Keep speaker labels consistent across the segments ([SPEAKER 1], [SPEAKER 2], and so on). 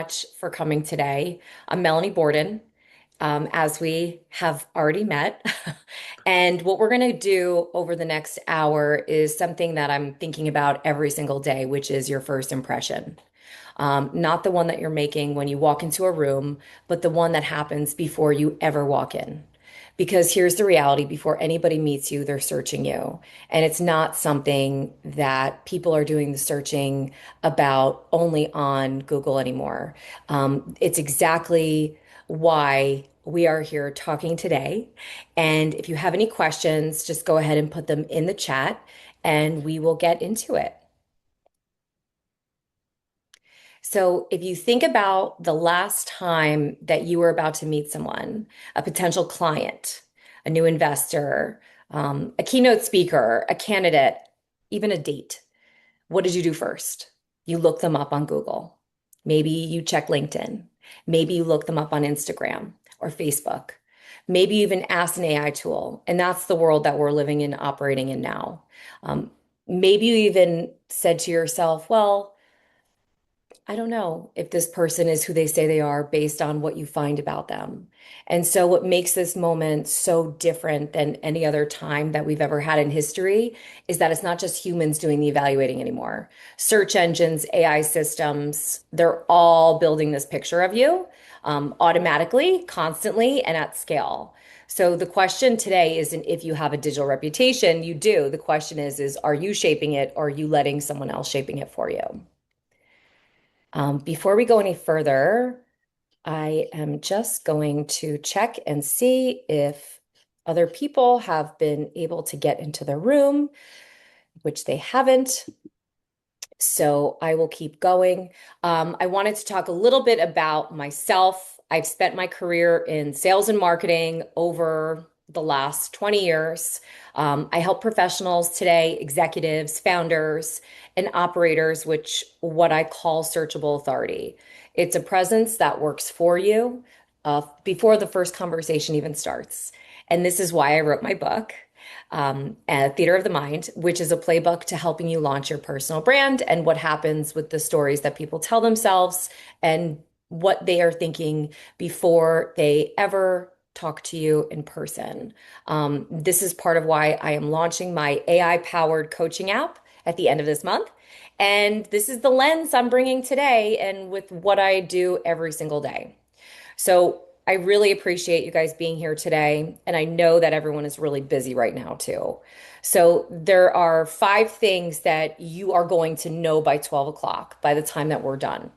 [SPEAKER 1] Much for coming today. I'm Melanie Borden, as we have already met. And what we're going to do over the next hour is something that I'm thinking about every single day, which is your first impression. Not the one that you're making when you walk into a room, but the one that happens before you ever walk in. Because here's the reality, before anybody meets you, they're searching you. And it's not something that people are doing the searching about only on Google anymore. It's exactly why we are here talking today. And if you have any questions, just go ahead and put them in the chat and we will get into it. So, if you think about the last time that you were about to meet someone, a potential client, a new investor, a keynote speaker, a candidate, even a date, what did you do first? You look them up on Google. Maybe you check LinkedIn. Maybe you look them up on Instagram or Facebook. Maybe you even ask an AI tool. And that's the world that we're living in, operating in now. Um, Maybe you even said to yourself, well, I don't know if this person is who they say they are based on what you find about them. And so, what makes this moment so different than any other time that we've ever had in history is that it's not just humans doing the evaluating anymore. Search engines, AI systems, they're all building this picture of you automatically, constantly, and at scale. So the question today isn't if you have a digital reputation, you do. The question is are you shaping it or are you letting someone else shaping it for you? Before we go any further, I am just going to check and see if other people have been able to get into the room, which they haven't. So I will keep going. I wanted to talk a little bit about myself. I've spent my career in sales and marketing over the last 20 years. I help professionals today, executives, founders, and operators, which what I call searchable authority. It's a presence that works for you before the first conversation even starts. And this is why I wrote my book Theater of the Mind, which is a playbook to helping you launch your personal brand and what happens with the stories that people tell themselves and what they are thinking before they ever talk to you in person. This is part of why I am launching my AI-powered coaching app at the end of this month. And this is the lens I'm bringing today and with what I do every single day. So I really appreciate you guys being here today. And I know that everyone is really busy right now, too. So there are 5 things that you are going to know by 12 o'clock by the time that we're done.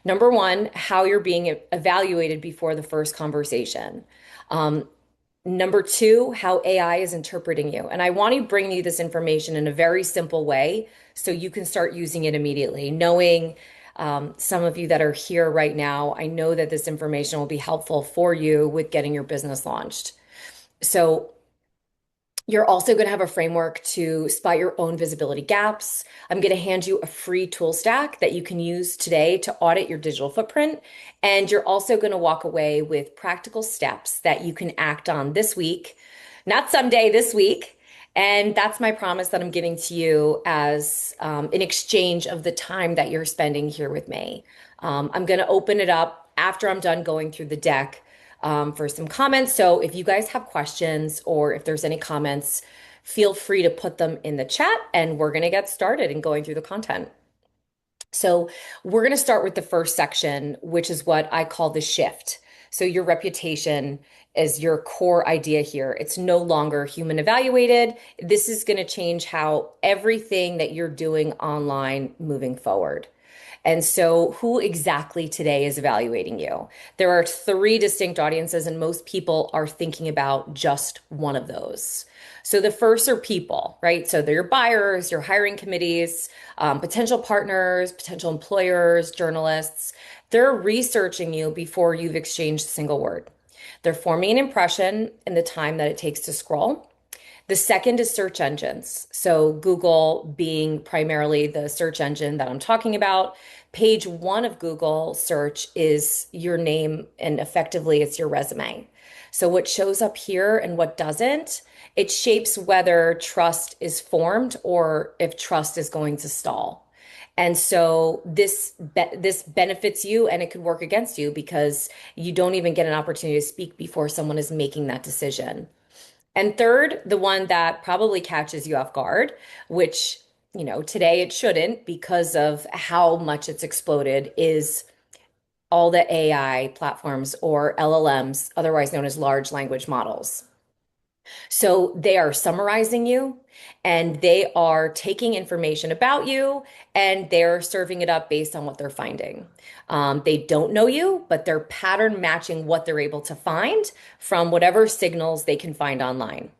[SPEAKER 1] Number one, how you're being evaluated before the first conversation. Um, Number two, how AI is interpreting you. And I want to bring you this information in a very simple way so you can start using it immediately. Knowing some of you that are here right now, I know that this information will be helpful for you with getting your business launched. So, you're also going to have a framework to spot your own visibility gaps. I'm going to hand you a free tool stack that you can use today to audit your digital footprint. And you're also going to walk away with practical steps that you can act on this week, not someday, this week. And that's my promise that I'm giving to you as in exchange of the time that you're spending here with me. I'm going to open it up after I'm done going through the deck for some comments. So if you guys have questions or if there's any comments, feel free to put them in the chat and we're going to get started in going through the content. So we're going to start with the first section, which is what I call the shift. So your reputation is your core idea here. It's no longer human evaluated. This is going to change how everything that you're doing online moving forward. And so, who exactly today is evaluating you? There are 3 distinct audiences, and most people are thinking about just one of those. So, the first are people, right? So, they're your buyers, your hiring committees, potential partners, potential employers, journalists. They're researching you before you've exchanged a single word. They're forming an impression in the time that it takes to scroll. The second is search engines. So, Google being primarily the search engine that I'm talking about. Page 1 of Google search is your name, and effectively it's your resume. So, what shows up here and what doesn't, it shapes whether trust is formed or if trust is going to stall. And so this benefits you and it could work against you because you don't even get an opportunity to speak before someone is making that decision. And third, the one that probably catches you off guard, which, today it shouldn't because of how much it's exploded, is all the AI platforms or LLMs, otherwise known as large language models. So they are summarizing you and they are taking information about you and they're serving it up based on what they're finding. They don't know you, but they're pattern matching what they're able to find from whatever signals they can find online.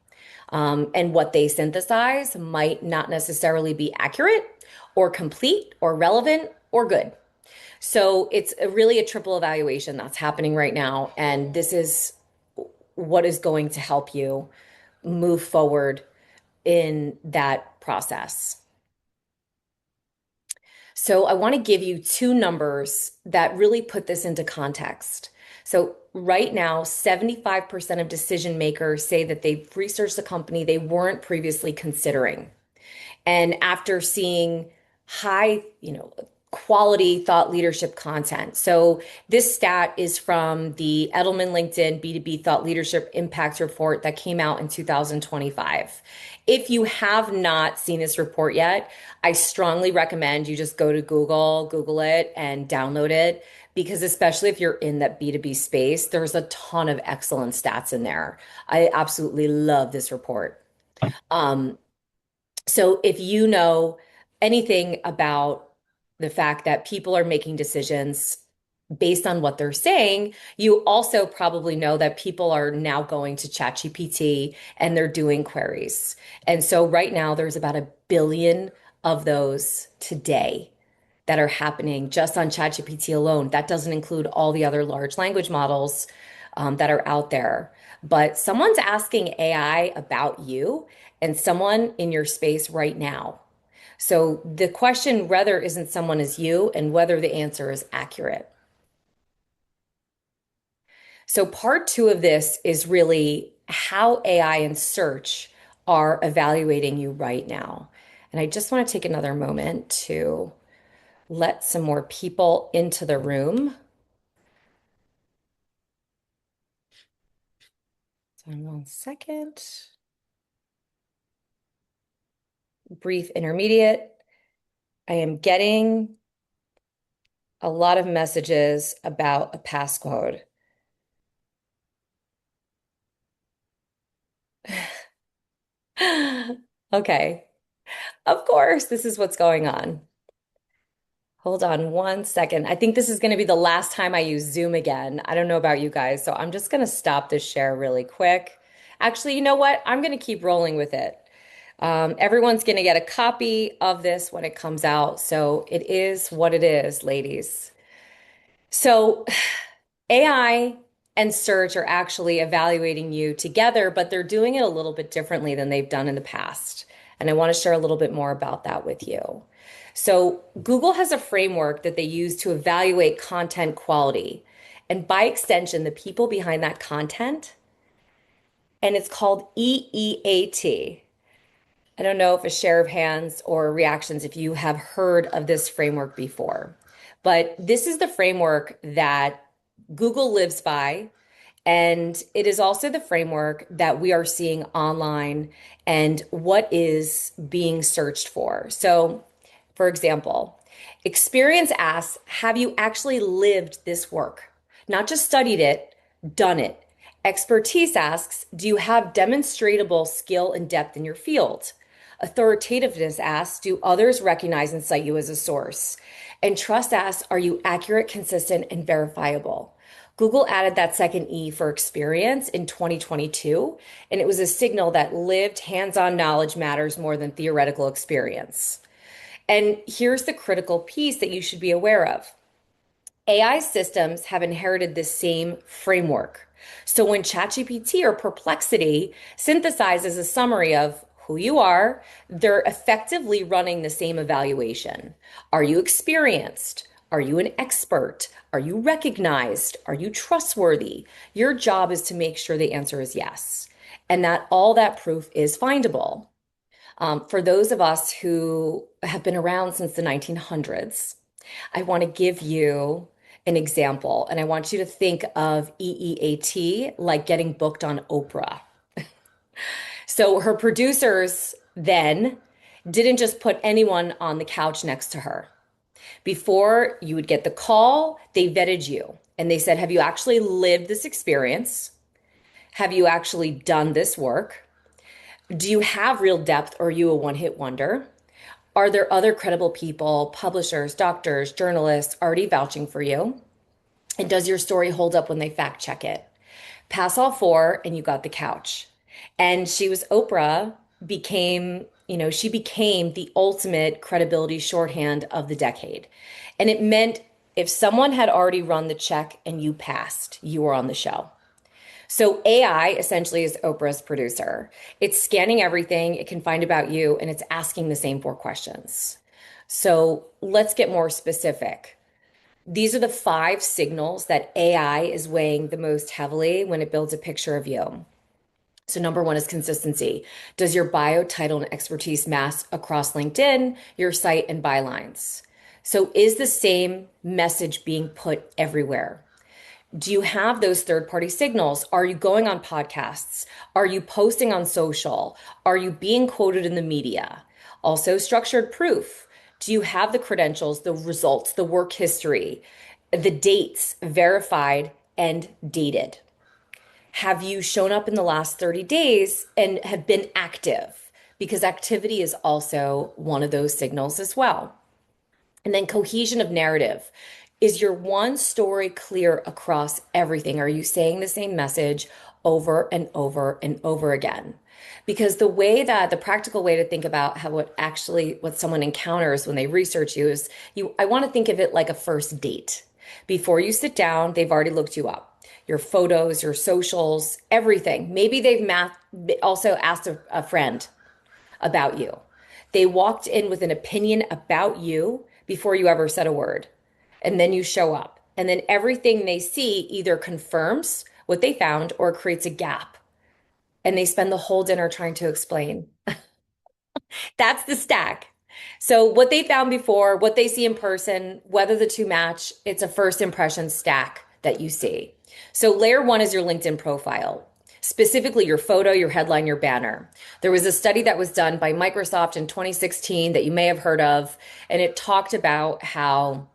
[SPEAKER 1] And what they synthesize might not necessarily be accurate or complete or relevant or good. So it's really a triple evaluation that's happening right now. And this is what is going to help you move forward in that process. So I want to give you two numbers that really put this into context. So right now, 75% of decision makers say that they've researched a company they weren't previously considering. And after seeing high, quality thought leadership content. So this stat is from the Edelman LinkedIn B2B Thought Leadership Impact Report that came out in 2025. If you have not seen this report yet, I strongly recommend you just go to Google it and download it because especially if you're in that B2B space, there's a ton of excellent stats in there. I absolutely love this report. Um, so if you know anything about the fact that people are making decisions based on what they're saying, you also probably know that people are now going to ChatGPT and they're doing queries. And so right now there's about 1 billion of those today that are happening just on ChatGPT alone. That doesn't include all the other large language models that are out there. But someone's asking AI about you and someone in your space right now. So the question whether isn't someone is you and whether the answer is accurate. So part two of this is really how AI and search are evaluating you right now. And I just want to take another moment to let some more people into the room. So 1 second. Brief intermediate. I am getting a lot of messages about a passcode. Okay. Of course, this is what's going on. Hold on 1 second. I think this is going to be the last time I use Zoom again. I don't know about you guys, so I'm just going to stop this share really quick. Actually, you know what? I'm going to keep rolling with it. Everyone's going to get a copy of this when it comes out. So it is what it is, ladies. So AI and search are actually evaluating you together, but they're doing it a little bit differently than they've done in the past. And I want to share a little bit more about that with you. So, Google has a framework that they use to evaluate content quality, and by extension, the people behind that content, and it's called EEAT. I don't know if a share of hands or reactions if you have heard of this framework before, but this is the framework that Google lives by. And it is also the framework that we are seeing online and what is being searched for. So, for example, experience asks, have you actually lived this work? Not just studied it, done it. Expertise asks, do you have demonstrable skill and depth in your field? Authoritativeness asks, do others recognize and cite you as a source? And trust asks, are you accurate, consistent, and verifiable? Google added that second E for experience in 2022, and it was a signal that lived hands-on knowledge matters more than theoretical experience. And here's the critical piece that you should be aware of. AI systems have inherited the same framework. So when ChatGPT or Perplexity synthesizes a summary of who you are, they're effectively running the same evaluation. Are you experienced? Are you an expert? Are you recognized? Are you trustworthy? Your job is to make sure the answer is yes, and that all that proof is findable. For those of us who have been around since the 1900s, I want to give you an example, and I want you to think of EEAT like getting booked on Oprah. So her producers then didn't just put anyone on the couch next to her. Before you would get the call, they vetted you and they said, have you actually lived this experience? Have you actually done this work? Do you have real depth or are you a one-hit wonder? Are there other credible people, publishers, doctors, journalists already vouching for you? And does your story hold up when they fact check it? Pass all four, and you got the couch. And she was Oprah, she became the ultimate credibility shorthand of the decade. And it meant if someone had already run the check and you passed, you were on the show. So AI essentially is Oprah's producer. It's scanning everything it can find about you and it's asking the same four questions. So let's get more specific. These are the five signals that AI is weighing the most heavily when it builds a picture of you. So, number one is consistency. Does your bio, title, and expertise match across LinkedIn, your site, and bylines? So, is the same message being put everywhere? Do you have those third party signals? Are you going on podcasts? Are you posting on social? Are you being quoted in the media? Also, structured proof. Do you have the credentials, the results, the work history, the dates verified and dated? Have you shown up in the last 30 days and have been active? Because activity is also one of those signals as well. And then cohesion of narrative. Is your one story clear across everything? Are you saying the same message over and over and over again? Because the practical way to think about what someone encounters when they research you is I want to think of it like a first date. Before you sit down, they've already looked you up. Your photos, your socials, everything. Maybe also asked a friend about you. They walked in with an opinion about you before you ever said a word. And then you show up. And then everything they see either confirms what they found or creates a gap. And they spend the whole dinner trying to explain. That's the stack. So, what they found before, what they see in person, whether the two match, it's a first impression stack that you see. So, layer one is your LinkedIn profile, specifically your photo, your headline, your banner. There was a study that was done by Microsoft in 2016 that you may have heard of, and it talked about how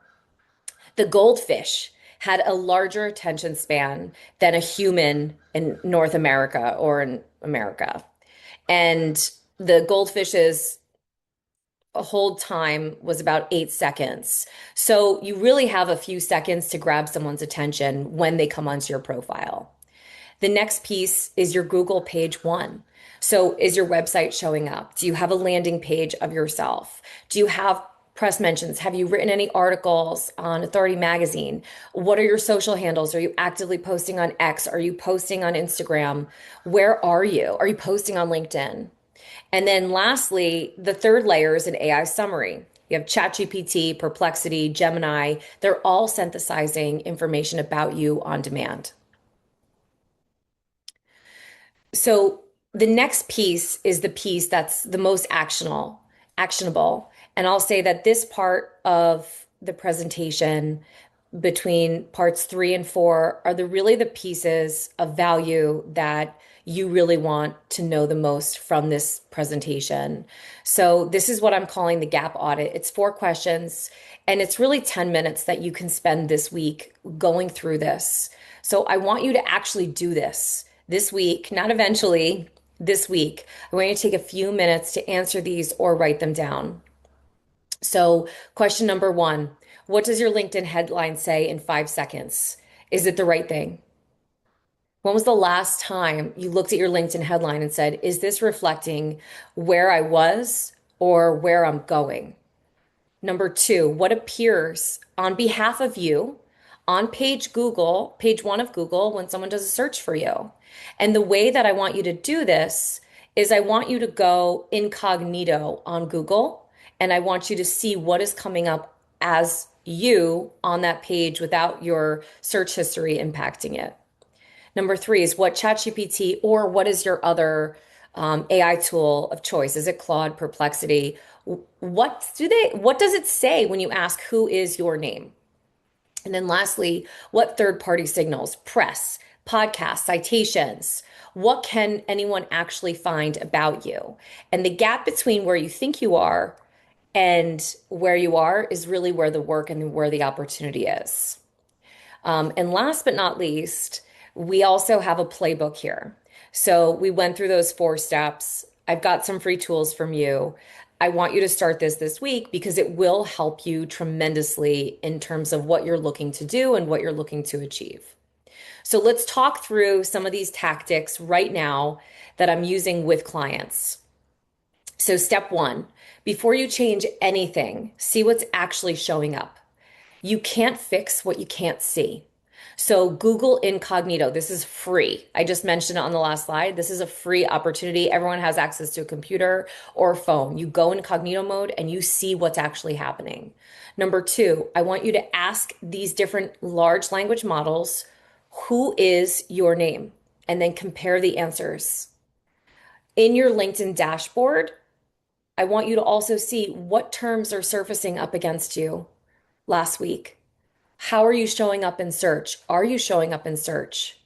[SPEAKER 1] the goldfish had a larger attention span than a human in North America or in America. And the goldfish's hold time was about 8 seconds. So you really have a few seconds to grab someone's attention when they come onto your profile. The next piece is your Google page one. So is your website showing up? Do you have a landing page of yourself? Do you have press mentions? Have you written any articles on Authority Magazine? What are your social handles? Are you actively posting on X? Are you posting on Instagram? Where are you? Are you posting on LinkedIn? And then lastly, the third layer is an AI summary. You have ChatGPT, Perplexity, Gemini. They're all synthesizing information about you on demand. So the next piece is the piece that's the most actionable. And I'll say that this part of the presentation between parts three and four are really the pieces of value that you really want to know the most from this presentation. So this is what I'm calling the gap audit. It's 4 questions and it's really 10 minutes that you can spend this week going through this. So I want you to actually do this week, not eventually, this week. I want you to take a few minutes to answer these or write them down. So, question number one, what does your LinkedIn headline say in 5 seconds? Is it the right thing? When was the last time you looked at your LinkedIn headline and said, is this reflecting where I was or where I'm going? Number two, what appears on behalf of you on page one of Google, when someone does a search for you? And the way that I want you to do this is I want you to go incognito on Google and I want you to see what is coming up as you on that page without your search history impacting it. Number three is what ChatGPT or what is your other AI tool of choice? Is it Claude, Perplexity? What does it say when you ask who is your name? And then lastly, what third-party signals, press, podcasts, citations, what can anyone actually find about you? And the gap between where you think you are and where you are is really where the work and where the opportunity is. And last but not least, we also have a playbook here. So we went through those 4 steps. I've got some free tools from you. I want you to start this week because it will help you tremendously in terms of what you're looking to do and what you're looking to achieve. So let's talk through some of these tactics right now that I'm using with clients. So, step one, before you change anything, see what's actually showing up. You can't fix what you can't see. So Google Incognito, this is free. I just mentioned it on the last slide. This is a free opportunity. Everyone has access to a computer or phone. You go incognito mode and you see what's actually happening. Number two, I want you to ask these different large language models, who is your name? And then compare the answers. In your LinkedIn dashboard, I want you to also see what terms are surfacing up against you last week. How are you showing up in search? Are you showing up in search?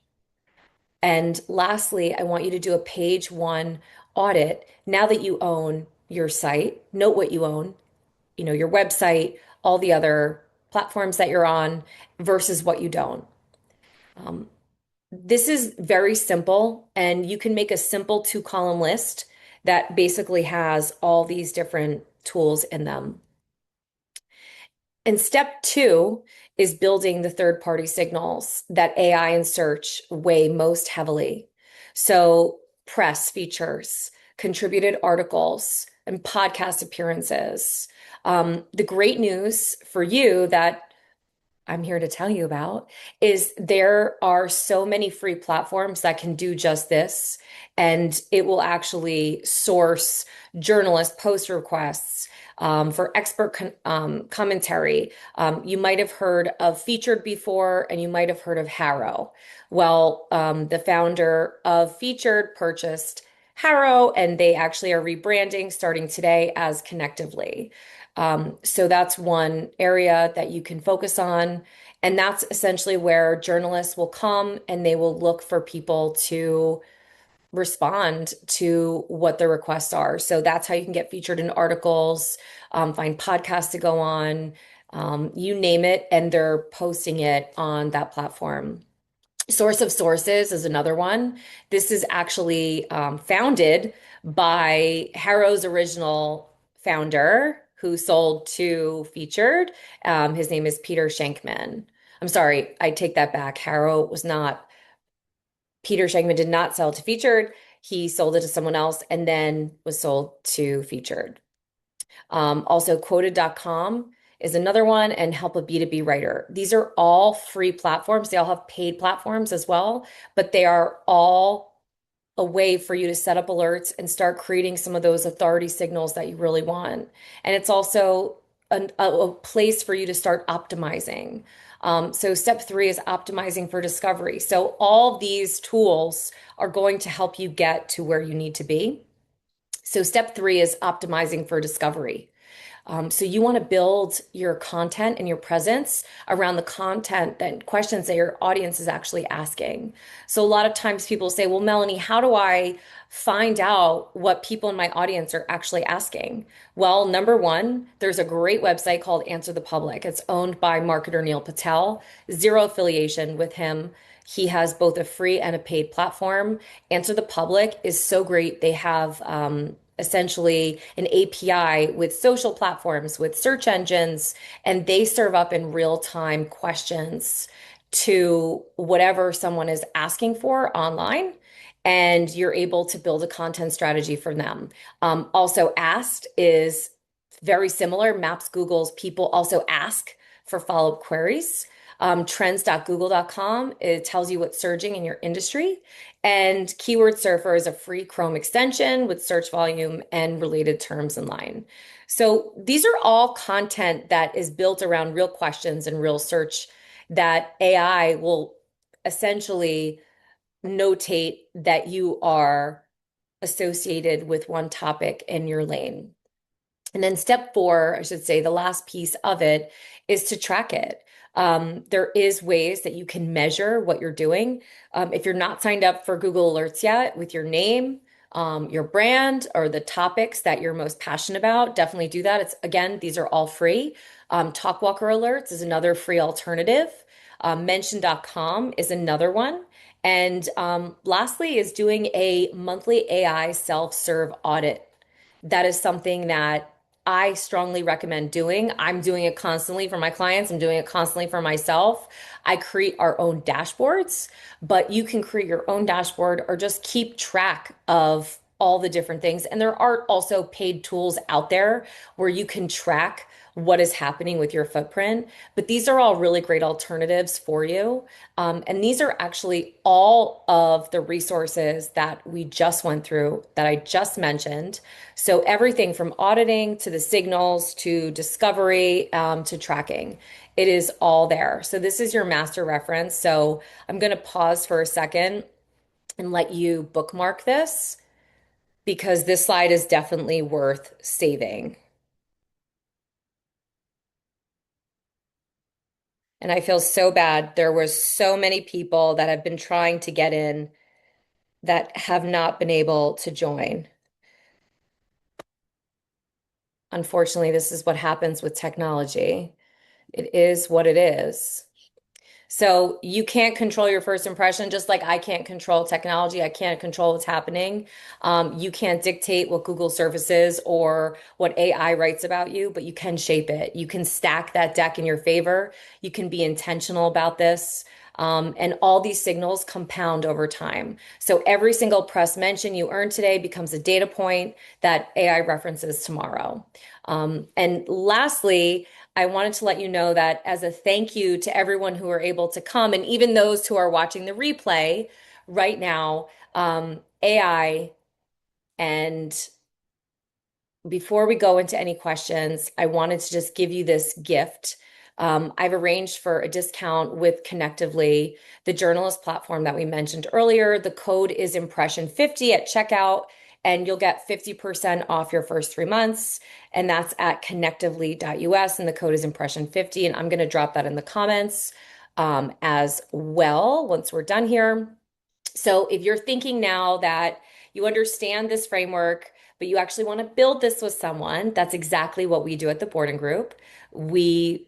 [SPEAKER 1] And lastly, I want you to do a page one audit. Now that you own your site, note what you own, your website, all the other platforms that you're on versus what you don't. This is very simple, and you can make a simple 2-column list that basically has all these different tools in them. And step two is building the third-party signals that AI and search weigh most heavily. So, press features, contributed articles, and podcast appearances. The great news for you that I'm here to tell you about is there are so many free platforms that can do just this, and it will actually source journalist post requests for expert commentary. You might have heard of Featured before, and you might have heard of Harrow. Well, the founder of Featured purchased Harrow, and they actually are rebranding starting today as Connectively. So that's one area that you can focus on. And that's essentially where journalists will come and they will look for people to respond to what the requests are. So that's how you can get featured in articles, find podcasts to go on, you name it, and they're posting it on that platform. Source of Sources is another one. This is actually founded by Harrow's original founder who sold to Featured. His name is Peter Shankman. I'm sorry, I take that back. Harrow was not, Peter Shankman did not sell to Featured. He sold it to someone else and then was sold to Featured. Also, quoted.com is another one, and Help a B2B Writer. These are all free platforms. They all have paid platforms as well, but they are all a way for you to set up alerts and start creating some of those authority signals that you really want. And it's also a place for you to start optimizing. So step three is optimizing for discovery. So all these tools are going to help you get to where you need to be. So step three is optimizing for discovery. So you want to build your content and your presence around the content and questions that your audience is actually asking. So a lot of times people say, well, Melanie, how do I find out what people in my audience are actually asking? Well, number one, there's a great website called Answer the Public. It's owned by marketer Neil Patel, zero affiliation with him. He has both a free and a paid platform. Answer the Public is so great. They have essentially an API with social platforms, with search engines, and they serve up in real time questions to whatever someone is asking for online. And you're able to build a content strategy for them. Also, Asked is very similar, maps Google's people also ask for follow-up queries. Trends.google.com, it tells you what's surging in your industry. And Keyword Surfer is a free Chrome extension with search volume and related terms in line. So these are all content that is built around real questions and real search that AI will essentially notate that you are associated with one topic in your lane. And then step four, I should say, the last piece of it is to track it. There is ways that you can measure what you're doing. If you're not signed up for Google Alerts yet with your name, your brand, or the topics that you're most passionate about, definitely do that. It's again, these are all free. Talkwalker Alerts is another free alternative. Mention.com is another one. And lastly, is doing a monthly AI self-serve audit. That is something that I strongly recommend doing. I'm doing it constantly for my clients. I'm doing it constantly for myself. I create our own dashboards, but you can create your own dashboard or just keep track of all the different things. And there are also paid tools out there where you can track what is happening with your footprint. But these are all really great alternatives for you. And these are actually all of the resources that we just went through that I just mentioned. So everything from auditing to the signals to discovery to tracking, it is all there. So this is your master reference. So I'm going to pause for a second and let you bookmark this because this slide is definitely worth saving. And I feel so bad. There was so many people that have been trying to get in that have not been able to join. Unfortunately, this is what happens with technology. It is what it is. So you can't control your first impression, just like I can't control technology. I can't control what's happening. You can't dictate what Google services or what AI writes about you, but you can shape it. You can stack that deck in your favor. You can be intentional about this. And all these signals compound over time. So every single press mention you earn today becomes a data point that AI references tomorrow. And lastly, I wanted to let you know that as a thank you to everyone who are able to come, and even those who are watching the replay right now, AI and before we go into any questions, I wanted to just give you this gift. I've arranged for a discount with Connectively, the journalist platform that we mentioned earlier. The code is impression50 at checkout, and you'll get 50% off your first 3 months. And that's at connectively.us, and the code is impression50. And I'm going to drop that in the comments as well once we're done here. So if you're thinking now that you understand this framework, but you actually want to build this with someone, that's exactly what we do at the Borden Group. We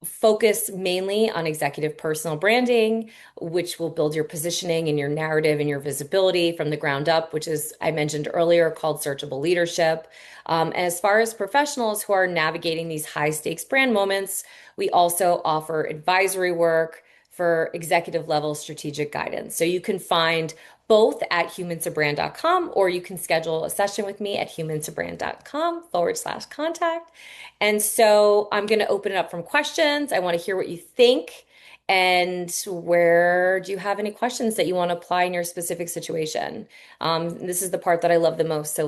[SPEAKER 1] focus mainly on executive personal branding, which will build your positioning and your narrative and your visibility from the ground up, which is, I mentioned earlier, called searchable leadership. And as far as professionals who are navigating these high stakes brand moments, we also offer advisory work for executive level strategic guidance. So you can find both at humantobrand.com, or you can schedule a session with me at humantobrand.com/contact. And so I'm going to open it up from questions. I want to hear what you think. And where do you have any questions that you want to apply in your specific situation? This is the part that I love the most. So